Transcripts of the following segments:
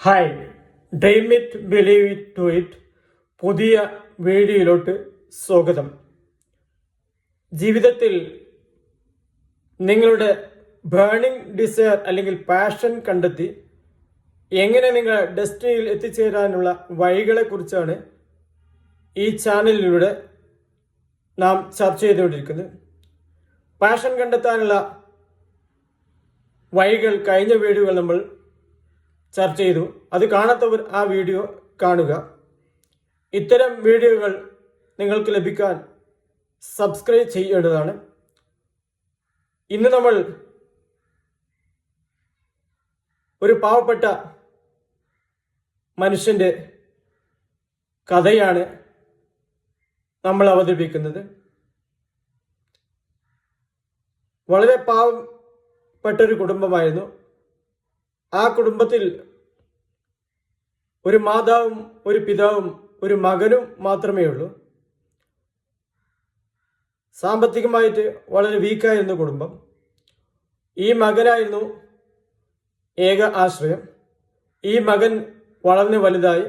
Hi, dream it believe it do it പുതിയ വീഡിയോയിലോട്ട് സ്വാഗതം. ജീവിതത്തിൽ നിങ്ങളുടെ ബേണിംഗ് ഡിസയർ അല്ലെങ്കിൽ പാഷൻ കണ്ടെത്തി എങ്ങനെ നിങ്ങൾ ഡെസ്റ്റിനിയിൽ എത്തിച്ചേരാനുള്ള വഴികളെക്കുറിച്ചാണ് ഈ ചാനലിലൂടെ നാം ചർച്ച ചെയ്തുകൊണ്ടിരിക്കുന്നത്. പാഷൻ കണ്ടെത്താനുള്ള വഴികൾ കഴിഞ്ഞ വീഡിയോകൾ നമ്മൾ ചർച്ച ചെയ്തു. അത് കാണാത്തവർ ആ വീഡിയോ കാണുക. ഇത്തരം വീഡിയോകൾ നിങ്ങൾക്ക് ലഭിക്കാൻ സബ്സ്ക്രൈബ് ചെയ്യേണ്ടതാണ്. ഇന്ന് നമ്മൾ ഒരു പാവപ്പെട്ട മനുഷ്യൻ്റെ കഥയാണ് നമ്മൾ അവതരിപ്പിക്കുന്നത്. വളരെ പാവപ്പെട്ടൊരു കുടുംബമായിരുന്നു. ആ കുടുംബത്തിൽ ഒരു മാതാവും ഒരു പിതാവും ഒരു മകനും മാത്രമേ ഉള്ളൂ. സാമ്പത്തികമായിട്ട് വളരെ വീക്കായിരുന്നു കുടുംബം. ഈ മകനായിരുന്നു ഏക ആശ്രയം. ഈ മകൻ വളർന്ന് വലുതായി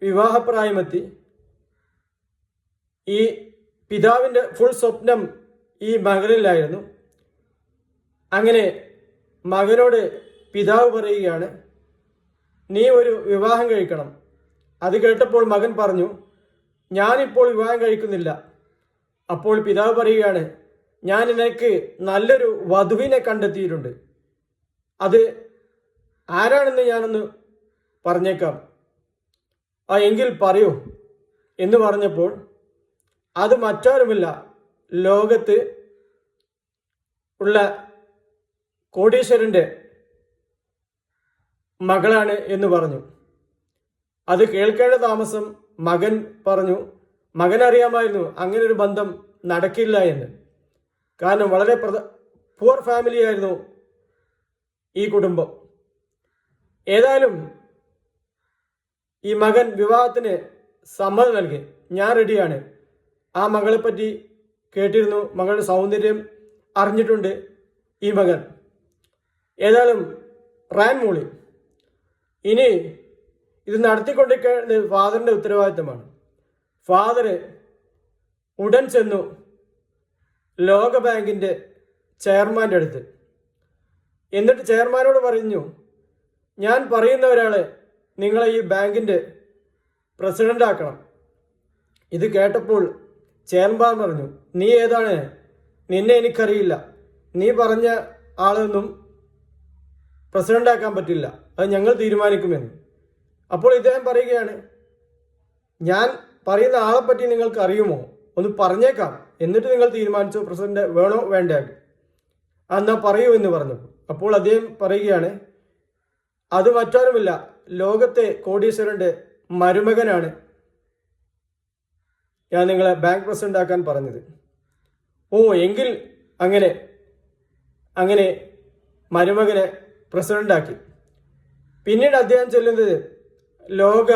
വിവാഹപ്രായമെത്തി. ഈ പിതാവിൻ്റെ ഫുൾ സ്വപ്നം ഈ മകനിലായിരുന്നു. അങ്ങനെ മകനോട് പിതാവ് പറയുകയാണ്, നീ ഒരു വിവാഹം കഴിക്കണം. അത് കേട്ടപ്പോൾ മകൻ പറഞ്ഞു, ഞാനിപ്പോൾ വിവാഹം കഴിക്കുന്നില്ല. അപ്പോൾ പിതാവ് പറയുകയാണ്, ഞാൻ നിനക്ക് നല്ലൊരു വധുവിനെ കണ്ടെത്തിയിട്ടുണ്ട്. അത് ആരാണെന്ന് ഞാനൊന്ന് പറഞ്ഞേക്കാം. എങ്കിൽ പറയൂ എന്ന് പറഞ്ഞപ്പോൾ, അത് മറ്റാരുമില്ല, ലോകത്ത് ഉള്ള കോടീശ്വരൻ്റെ മകളാണ് എന്ന് പറഞ്ഞു. അത് കേൾക്കേണ്ട താമസം മകൻ പറഞ്ഞു, മകൻ അറിയാമായിരുന്നു അങ്ങനെ ഒരു ബന്ധം നടക്കില്ല എന്ന്. കാരണം വളരെ പുവർ ഫാമിലി ആയിരുന്നു ഈ കുടുംബം. ഏതായാലും ഈ മകൻ വിവാഹത്തിന് സമ്മതം നൽകി. ഞാൻ റെഡിയാണ്. ആ മകളെപ്പറ്റി കേട്ടിരുന്നു, മകളുടെ സൗന്ദര്യം അറിഞ്ഞിട്ടുണ്ട് ഈ മകൻ. ഏതായാലും റാൻ മൂളി. ഇനി ഇത് നടത്തിക്കൊണ്ടിരിക്കുന്നത് ഫാദറിൻ്റെ ഉത്തരവാദിത്തമാണ്. ഫാദർ ഉടൻ ചെന്നു ലോകബാങ്കിൻ്റെ ചെയർമാൻ്റെ അടുത്ത്. എന്നിട്ട് ചെയർമാനോട് പറഞ്ഞു, ഞാൻ പറയുന്ന ഒരാളെ നിങ്ങളെ ഈ ബാങ്കിൻ്റെ പ്രസിഡന്റ് ആക്കണം. ഇത് കേട്ടപ്പോൾ ചെയർമാൻ പറഞ്ഞു, നീ ഏതാണ്? നിന്നെ എനിക്കറിയില്ല. നീ പറഞ്ഞ ആളൊന്നും പ്രസിഡന്റ് ആക്കാൻ പറ്റില്ല, അത് ഞങ്ങൾ തീരുമാനിക്കുമെന്ന്. അപ്പോൾ ഇദ്ദേഹം പറയുകയാണ്, ഞാൻ പറയുന്ന ആളെപ്പറ്റി നിങ്ങൾക്ക് അറിയുമോ? ഒന്ന് പറഞ്ഞേക്കാം, എന്നിട്ട് നിങ്ങൾ തീരുമാനിച്ചു പ്രസിഡന്റ് വേണോ വേണ്ടേ. എന്നാ പറയൂ എന്ന് പറഞ്ഞു. അപ്പോൾ അദ്ദേഹം പറയുകയാണ്, അത് മറ്റാരുമില്ല, ലോകത്തെ കോടീശ്വരന്റെ മരുമകനാണ് ഞാൻ നിങ്ങളെ ബാങ്ക് പ്രസിഡന്റ് ആക്കാൻ പറഞ്ഞത്. എങ്കിൽ അങ്ങനെ മരുമകനെ പ്രസിഡന്റാക്കി. പിന്നീട് അദ്ദേഹം ചെല്ലുന്നത് ലോക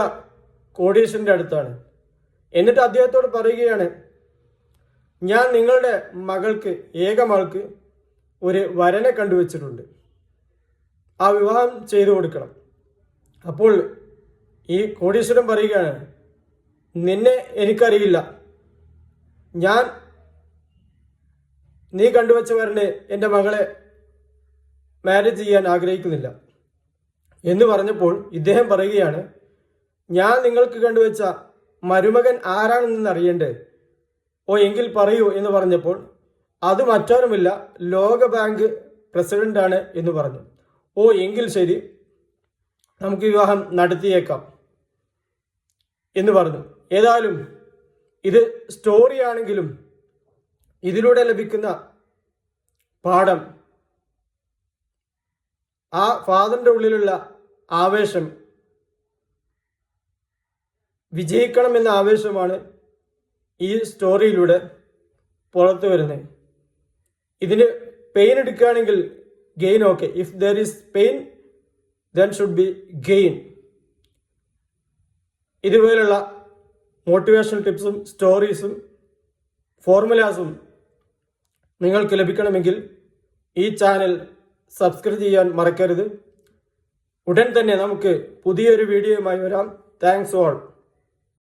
കോടീശ്വരന്റെ അടുത്താണ്. എന്നിട്ട് അദ്ദേഹത്തോട് പറയുകയാണ്, ഞാൻ നിങ്ങളുടെ മകൾക്ക്, ഏക മകൾക്ക് ഒരു വരനെ കണ്ടുവച്ചിട്ടുണ്ട്. ആ വിവാഹം ചെയ്തു കൊടുക്കണം. അപ്പോൾ ഈ കോടീശ്വരൻ പറയുകയാണ്, നിന്നെ എനിക്കറിയില്ല. നീ കണ്ടുവച്ച വരനെ എൻ്റെ മകളെ മാരേജ് ചെയ്യാൻ ആഗ്രഹിക്കുന്നില്ല എന്ന് പറഞ്ഞപ്പോൾ ഇദ്ദേഹം പറയുകയാണ്, ഞാൻ നിങ്ങൾക്ക് കണ്ടുവച്ച മരുമകൻ ആരാണെന്ന് അറിയണ്ടേ? എങ്കിൽ പറയൂ എന്ന് പറഞ്ഞപ്പോൾ, അത് മറ്റാരുമില്ല, ലോക ബാങ്ക് പ്രസിഡന്റാണ് എന്ന് പറഞ്ഞു. എങ്കിൽ ശരി, നമുക്ക് വിവാഹം നടത്തിയേക്കാം എന്ന് പറഞ്ഞു. ഏതായാലും ഇത് സ്റ്റോറിയാണെങ്കിലും ഇതിലൂടെ ലഭിക്കുന്ന പാഠം, ആ ഫാദറിൻ്റെ ഉള്ളിലുള്ള ആവേശം, വിജയിക്കണമെന്ന ആവേശമാണ് ഈ സ്റ്റോറിയിലൂടെ പുറത്തു വരുന്നത്. ഇതിന് പെയിൻ എടുക്കുകയാണെങ്കിൽ gain okay. If there is pain then should be gain. ഇതുപോലുള്ള മോട്ടിവേഷണൽ ടിപ്സും സ്റ്റോറീസും ഫോർമുലാസും നിങ്ങൾക്ക് ലഭിക്കണമെങ്കിൽ ഈ ചാനൽ സബ്സ്ക്രൈബ് ചെയ്യാൻ മറക്കരുത്. ഉടൻ തന്നെ നമുക്ക് പുതിയൊരു വീഡിയോയുമായി വരാം. Thanks all.